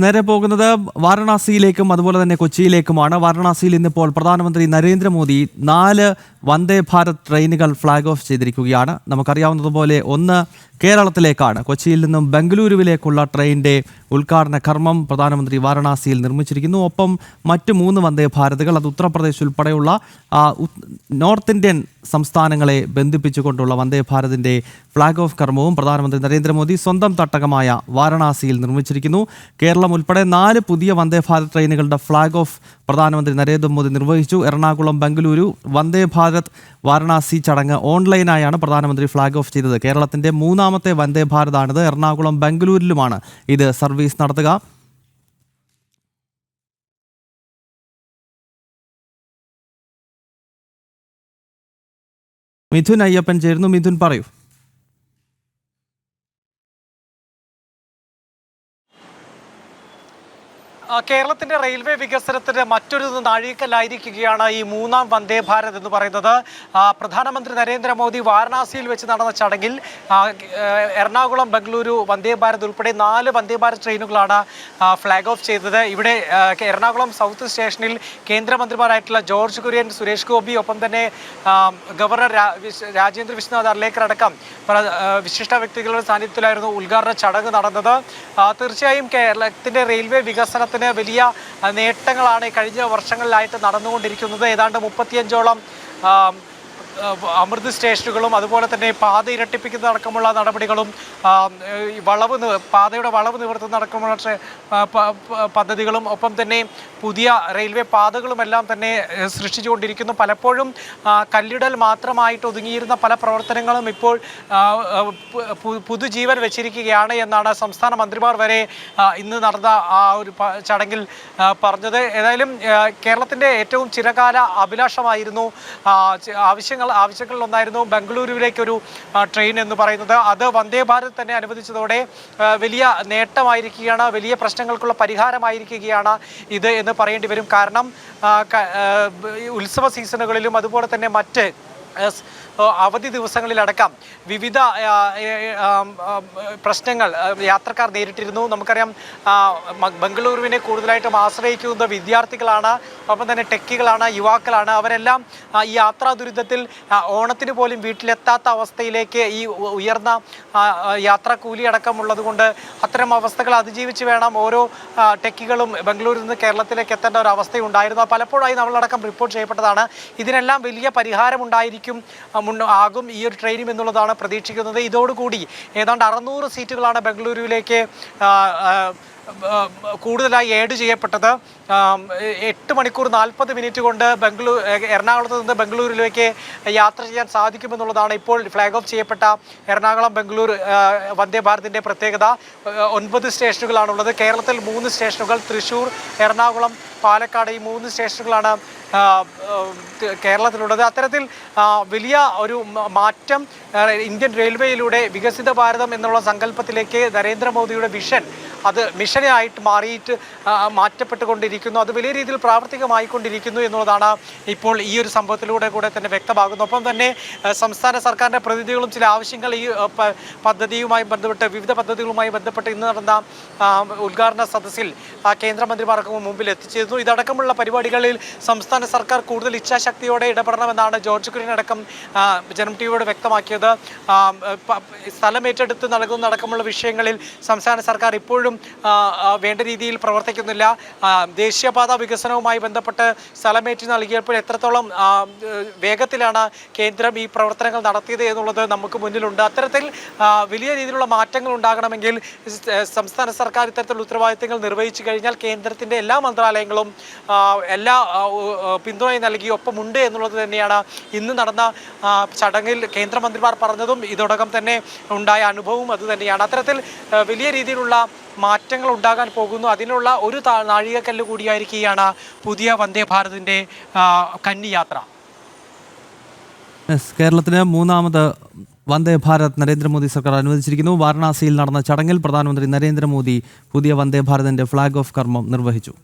നേരെ പോകുന്നത് വാരണാസിയിലേക്കും അതുപോലെ തന്നെ കൊച്ചിയിലേക്കുമാണ്. വാരണാസിയിൽ ഇന്നിപ്പോൾ പ്രധാനമന്ത്രി നരേന്ദ്രമോദി 4 വന്ദേ ഭാരത് ട്രെയിനുകൾ ഫ്ലാഗ് ഓഫ് ചെയ്തിരിക്കുകയാണ്. നമുക്കറിയാവുന്നതുപോലെ ഒന്ന് കേരളത്തിലേക്കാണ്. കൊച്ചിയിൽ നിന്നും ബംഗളൂരുവിലേക്കുള്ള ട്രെയിനിൻ്റെ ഉദ്ഘാടന കർമ്മം പ്രധാനമന്ത്രി വാരണാസിയിൽ നിർമ്മിച്ചിരിക്കുന്നു. ഒപ്പം മറ്റ് 3 വന്ദേ ഭാരതുകൾ, അത് ഉത്തർപ്രദേശ് ഉൾപ്പെടെയുള്ള നോർത്ത് ഇന്ത്യൻ സംസ്ഥാനങ്ങളെ ബന്ധിപ്പിച്ചുകൊണ്ടുള്ള വന്ദേ ഭാരതിൻ്റെ ഫ്ലാഗ് ഓഫ് കർമ്മവും പ്രധാനമന്ത്രി നരേന്ദ്രമോദി സ്വന്തം തട്ടകമായ വാരണാസിയിൽ നിർമ്മിച്ചിരിക്കുന്നു. കേരളം ഉൾപ്പെടെ 4 പുതിയ വന്ദേ ഭാരത് ട്രെയിനുകളുടെ ഫ്ലാഗ് ഓഫ് പ്രധാനമന്ത്രി നരേന്ദ്രമോദി നിർവഹിച്ചു. എറണാകുളം ബംഗളൂരു വന്ദേ ഭാരത് വാരണാസി ചടങ്ങ് ഓൺലൈനായാണ് പ്രധാനമന്ത്രി ഫ്ലാഗ് ഓഫ് ചെയ്തത്. കേരളത്തിൻ്റെ 3ാമത്തെ വന്ദേ ഭാരതാണിത്. എറണാകുളം ബംഗളൂരിലുമാണ് ഇത് സർവീസ് നടത്തുക. മിഥുൻ അയ്യപ്പൻ ചേരുന്നു. മിഥുൻ, പറയൂ. കേരളത്തിന്റെ റെയിൽവേ വികസനത്തിന്റെ മറ്റൊരു നാഴികക്കല്ലായിരിക്കുകയാണ് ഈ 3ാം വന്ദേ ഭാരത് എന്ന് പറയുന്നത്. പ്രധാനമന്ത്രി നരേന്ദ്രമോദി വാരണാസിയിൽ വെച്ച് നടന്ന ചടങ്ങിൽ എറണാകുളം ബംഗളൂരു വന്ദേ ഭാരത് ഉൾപ്പെടെ 4 വന്ദേ ഭാരത് ട്രെയിനുകളാണ് ഫ്ലാഗ് ഓഫ് ചെയ്തത്. ഇവിടെ എറണാകുളം സൗത്ത് സ്റ്റേഷനിൽ കേന്ദ്രമന്ത്രിമാരായിട്ടുള്ള ജോർജ് കുര്യൻ, സുരേഷ് ഗോപി, ഒപ്പം തന്നെ ഗവർണർ രാജേന്ദ്ര വിശ്വനാഥ് അർലേക്കർ അടക്കം വിശിഷ്ട വ്യക്തികളുടെ സാന്നിധ്യത്തിലായിരുന്നു ഉദ്ഘാടന ചടങ്ങ് നടന്നത്. തീർച്ചയായും കേരളത്തിന്റെ റെയിൽവേ വികസനത്തിന് വലിയ നേട്ടങ്ങളാണ് കഴിഞ്ഞ വർഷങ്ങളിലായിട്ട് നടന്നുകൊണ്ടിരിക്കുന്നത്. ഏതാണ്ട് 35ഓളം അമൃത് സ്റ്റേഷനുകളും അതുപോലെ തന്നെ പാത ഇരട്ടിപ്പിക്കുന്ന അടക്കമുള്ള നടപടികളും പാതയുടെ വളവ് നിവർത്തുന്ന അടക്കമുള്ള പദ്ധതികളും ഒപ്പം തന്നെ പുതിയ റെയിൽവേ പാതകളുമെല്ലാം തന്നെ സൃഷ്ടിച്ചുകൊണ്ടിരിക്കുന്നു. പലപ്പോഴും കല്ലിടൽ മാത്രമായിട്ട് ഒതുങ്ങിയിരുന്ന പല പ്രവർത്തനങ്ങളും ഇപ്പോൾ പുതുജീവൻ വെച്ചിരിക്കുകയാണ് എന്നാണ് സംസ്ഥാന മന്ത്രിമാർ വരെ ഇന്ന് നടന്ന ആ ഒരു ചടങ്ങിൽ പറഞ്ഞത്. ഏതായാലും കേരളത്തിൻ്റെ ഏറ്റവും ചിരകാല അഭിലാഷമായിരുന്നു, ആവശ്യങ്ങളിലൊന്നായിരുന്നു ബംഗളൂരുവിലേക്കൊരു ട്രെയിൻ എന്ന് പറയുന്നത്. അത് വന്ദേ ഭാരത് തന്നെ അനുവദിച്ചതോടെ വലിയ നേട്ടമായിരിക്കുകയാണ്, വലിയ പ്രശ്നങ്ങൾക്കുള്ള പരിഹാരമായിരിക്കുകയാണ് ഇത് എന്ന് പറയേണ്ടി വരും. കാരണം ഉത്സവ സീസണുകളിലും അതുപോലെ തന്നെ മറ്റ് അവധി ദിവസങ്ങളിലടക്കം വിവിധ പ്രശ്നങ്ങൾ യാത്രക്കാർ നേരിട്ടിരുന്നു. നമുക്കറിയാം, ബംഗളൂരുവിനെ കൂടുതലായിട്ടും ആശ്രയിക്കുന്നത് വിദ്യാർത്ഥികളാണ്, ഒപ്പം തന്നെ ടെക്കികളാണ്, യുവാക്കളാണ്. അവരെല്ലാം ഈ യാത്രാ ദുരിതത്തിൽ ഓണത്തിന് പോലും വീട്ടിലെത്താത്ത അവസ്ഥയിലേക്ക് ഈ ഉയർന്ന യാത്രാ കൂലി അടക്കമുള്ളത് കൊണ്ട് അത്തരം അവസ്ഥകൾ അതിജീവിച്ച് വേണം ഓരോ ടെക്കികളും ബംഗളൂരിൽ നിന്ന് കേരളത്തിലേക്ക് എത്തേണ്ട ഒരു അവസ്ഥയുണ്ടായിരുന്നു. പലപ്പോഴായി നമ്മളടക്കം റിപ്പോർട്ട് ചെയ്യപ്പെട്ടതാണ്. ഇതിനെല്ലാം വലിയ പരിഹാരമുണ്ടായിരിക്കും ആകും ഈ ഒരു ട്രെയിനും എന്നുള്ളതാണ് പ്രതീക്ഷിക്കുന്നത്. ഇതോടുകൂടി ഏതാണ്ട് 600 സീറ്റുകളാണ് ബംഗളൂരുവിലേക്ക് കൂടുതലായി ഏഡ് ചെയ്യപ്പെട്ടത്. 8 മണിക്കൂർ 40 മിനിറ്റ് കൊണ്ട് എറണാകുളത്ത് നിന്ന് ബംഗളൂരുവിലേക്ക് യാത്ര ചെയ്യാൻ സാധിക്കുമെന്നുള്ളതാണ് ഇപ്പോൾ ഫ്ലാഗ് ഓഫ് ചെയ്യപ്പെട്ട എറണാകുളം ബംഗളൂരു വന്ദേ ഭാരതിൻ്റെ പ്രത്യേകത. 9 സ്റ്റേഷനുകളാണുള്ളത്. കേരളത്തിൽ 3 സ്റ്റേഷനുകൾ, തൃശ്ശൂർ, എറണാകുളം, പാലക്കാട്, ഈ 3 സ്റ്റേഷനുകളാണ് കേരളത്തിലുള്ളത്. അത്തരത്തിൽ വലിയ ഒരു മാറ്റം ഇന്ത്യൻ റെയിൽവേയിലൂടെ വികസിത ഭാരതം എന്നുള്ള സങ്കല്പത്തിലേക്ക് നരേന്ദ്രമോദിയുടെ വിഷൻ അത് മിഷനായിട്ട് മാറ്റപ്പെട്ടുകൊണ്ടിരിക്കുന്നു. അത് വലിയ രീതിയിൽ പ്രാവർത്തികമായിക്കൊണ്ടിരിക്കുന്നു എന്നുള്ളതാണ് ഇപ്പോൾ ഈ ഒരു സംഭവത്തിലൂടെ കൂടെ തന്നെ വ്യക്തമാകുന്നു. ഒപ്പം തന്നെ സംസ്ഥാന സർക്കാരിൻ്റെ പ്രതിനിധികളും ചില ആവശ്യങ്ങൾ ഈ പദ്ധതിയുമായി ബന്ധപ്പെട്ട്, വിവിധ പദ്ധതികളുമായി ബന്ധപ്പെട്ട് ഇന്ന് നടന്ന ഉദ്ഘാടന സദസ്സിൽ കേന്ദ്രമന്ത്രിമാർക്ക് മുമ്പിൽ എത്തിച്ചിരുന്നു. ഇതടക്കമുള്ള പരിപാടികളിൽ സംസ്ഥാന സർക്കാർ കൂടുതൽ ഇച്ഛാശക്തിയോടെ ഇടപെടണമെന്നാണ് ജോർജ് കുര്യൻ അടക്കം ജനം ടിവിയോട് വ്യക്തമാക്കിയത്. സ്ഥലം ഏറ്റെടുത്ത് നൽകുന്നതടക്കമുള്ള വിഷയങ്ങളിൽ സംസ്ഥാന സർക്കാർ ഇപ്പോഴും വേണ്ട രീതിയിൽ പ്രവർത്തിക്കുന്നില്ല. ദേശീയപാത വികസനവുമായി ബന്ധപ്പെട്ട് സ്ഥലമേറ്റ് നൽകിയപ്പോൾ എത്രത്തോളം വേഗത്തിലാണ് കേന്ദ്രം ഈ പ്രവർത്തനങ്ങൾ നടത്തിയത് എന്നുള്ളത് നമുക്ക് മുന്നിലുണ്ട്. അത്തരത്തിൽ വലിയ രീതിയിലുള്ള മാറ്റങ്ങൾ ഉണ്ടാകണമെങ്കിൽ സംസ്ഥാന സർക്കാർ ഇത്തരത്തിലുള്ള ഉത്തരവാദിത്തങ്ങൾ നിർവഹിച്ചു കഴിഞ്ഞാൽ കേന്ദ്രത്തിൻ്റെ എല്ലാ മന്ത്രാലയങ്ങളും എല്ലാ പിന്തുണയും നൽകി ഒപ്പമുണ്ട് എന്നുള്ളത് തന്നെയാണ് ഇന്ന് നടന്ന ചടങ്ങിൽ കേന്ദ്രമന്ത്രിമാർ പറഞ്ഞതും ഇതോടകം തന്നെ ഉണ്ടായ അനുഭവവും അതുതന്നെയാണ്. അത്തരത്തിൽ വലിയ രീതിയിലുള്ള മാറ്റങ്ങൾ ഉണ്ടാകാൻ പോകുന്നു. അതിനുള്ള ഒരു നാഴികക്കല്ല് കൂടിയായിരിക്കുകയാണ് പുതിയ വന്ദേ ഭാരതിൻ്റെ കന്നിയാത്ര. കേരളത്തിന് 3ാമത് വന്ദേ ഭാരത് നരേന്ദ്രമോദി സർക്കാർ അനുവദിച്ചിരിക്കുന്നു. വാരണാസിയിൽ നടന്ന ചടങ്ങിൽ പ്രധാനമന്ത്രി നരേന്ദ്രമോദി പുതിയ വന്ദേ ഭാരതിൻ്റെ ഫ്ലാഗ് ഓഫ് കർമ്മം നിർവഹിച്ചു.